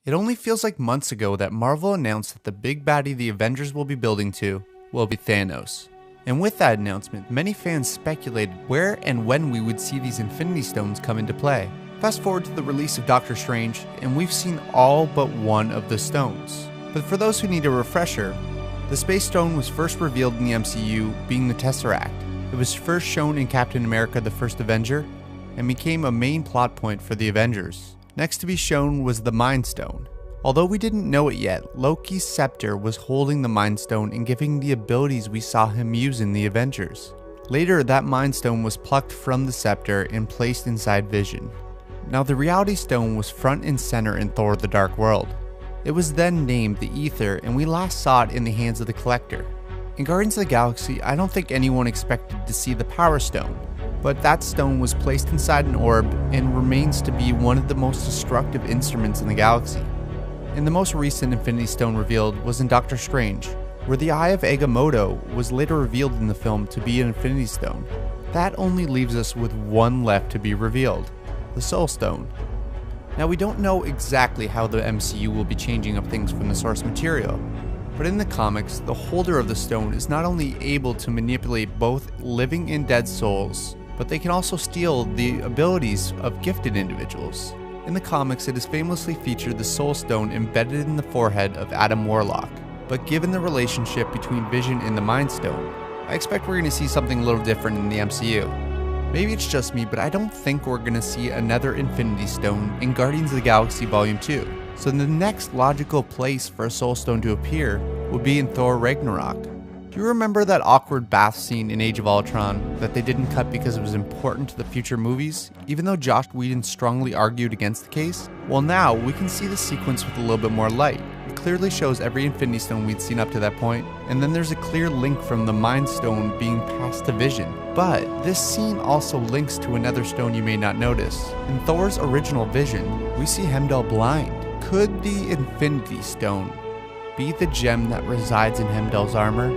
It only feels like months ago that Marvel announced that the big baddie the Avengers will be building to will be Thanos. And with that announcement, many fans speculated where and when we would see these Infinity Stones come into play. Fast forward to the release of Doctor Strange, and we've seen all but one of the stones. But for those who need a refresher, the Space Stone was first revealed in the MCU, being the Tesseract. It was first shown in Captain America: The First Avenger, and became a main plot point for the Avengers. Next to be shown was the Mind Stone. Although we didn't know it yet, Loki's scepter was holding the Mind Stone and giving the abilities we saw him use in the Avengers. Later, that Mind Stone was plucked from the scepter and placed inside Vision. Now, the Reality Stone was front and center in Thor: The Dark World. It was then named the Aether, and we last saw it in the hands of the Collector. In Guardians of the Galaxy, I don't think anyone expected to see the Power Stone, but that stone was placed inside an orb and remains to be one of the most destructive instruments in the galaxy. And the most recent Infinity Stone revealed was in Doctor Strange, where the Eye of Agamotto was later revealed in the film to be an Infinity Stone. That only leaves us with one left to be revealed, the Soul Stone. Now, we don't know exactly how the MCU will be changing up things from the source material, but in the comics, the holder of the stone is not only able to manipulate both living and dead souls, but they can also steal the abilities of gifted individuals. In the comics, it is famously featured the Soul Stone embedded in the forehead of Adam Warlock, but given the relationship between Vision and the Mind Stone, I expect we're going to see something a little different in the MCU. Maybe it's just me, but I don't think we're going to see another Infinity Stone in Guardians of the Galaxy Volume 2. So the next logical place for a Soul Stone to appear would be in Thor: Ragnarok. Do you remember that awkward bath scene in Age of Ultron that they didn't cut because it was important to the future movies, even though Joss Whedon strongly argued against the case? Well, now we can see the sequence with a little bit more light. It clearly shows every Infinity Stone we'd seen up to that point, and then there's a clear link from the Mind Stone being passed to Vision. But this scene also links to another stone you may not notice. In Thor's original Vision, we see Heimdall blind. Could the Infinity Stone be the gem that resides in Heimdall's armor?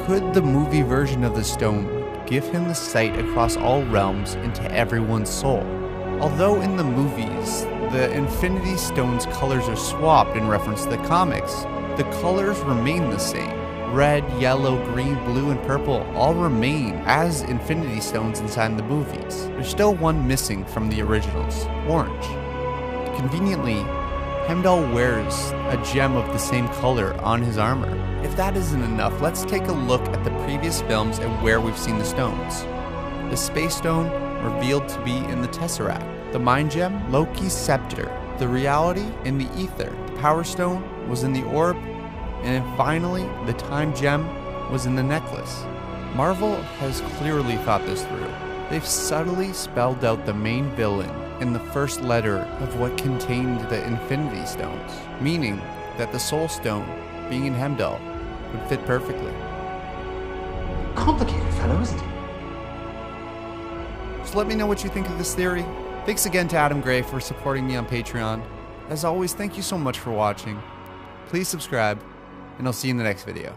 Could the movie version of the stone give him the sight across all realms into everyone's soul? Although in the movies, the Infinity Stone's colors are swapped in reference to the comics, the colors remain the same. Red, yellow, green, blue, and purple all remain as Infinity Stones inside the movies. There's still one missing from the originals, orange. Conveniently, Heimdall wears a gem of the same color on his armor. If that isn't enough, let's take a look at the previous films and where we've seen the stones. The Space Stone revealed to be in the Tesseract, the Mind Gem, Loki's scepter, the Reality, in the Aether, the Power Stone was in the Orb, and then finally, the Time Gem was in the necklace. Marvel has clearly thought this through. They've subtly spelled out the main villain in the first letter of what contained the Infinity Stones, meaning that the Soul Stone, being in Heimdall, would fit perfectly. Complicated fellow, isn't he? So let me know what you think of this theory. Thanks again to Adam Gray for supporting me on Patreon. As always, thank you so much for watching. Please subscribe, and I'll see you in the next video.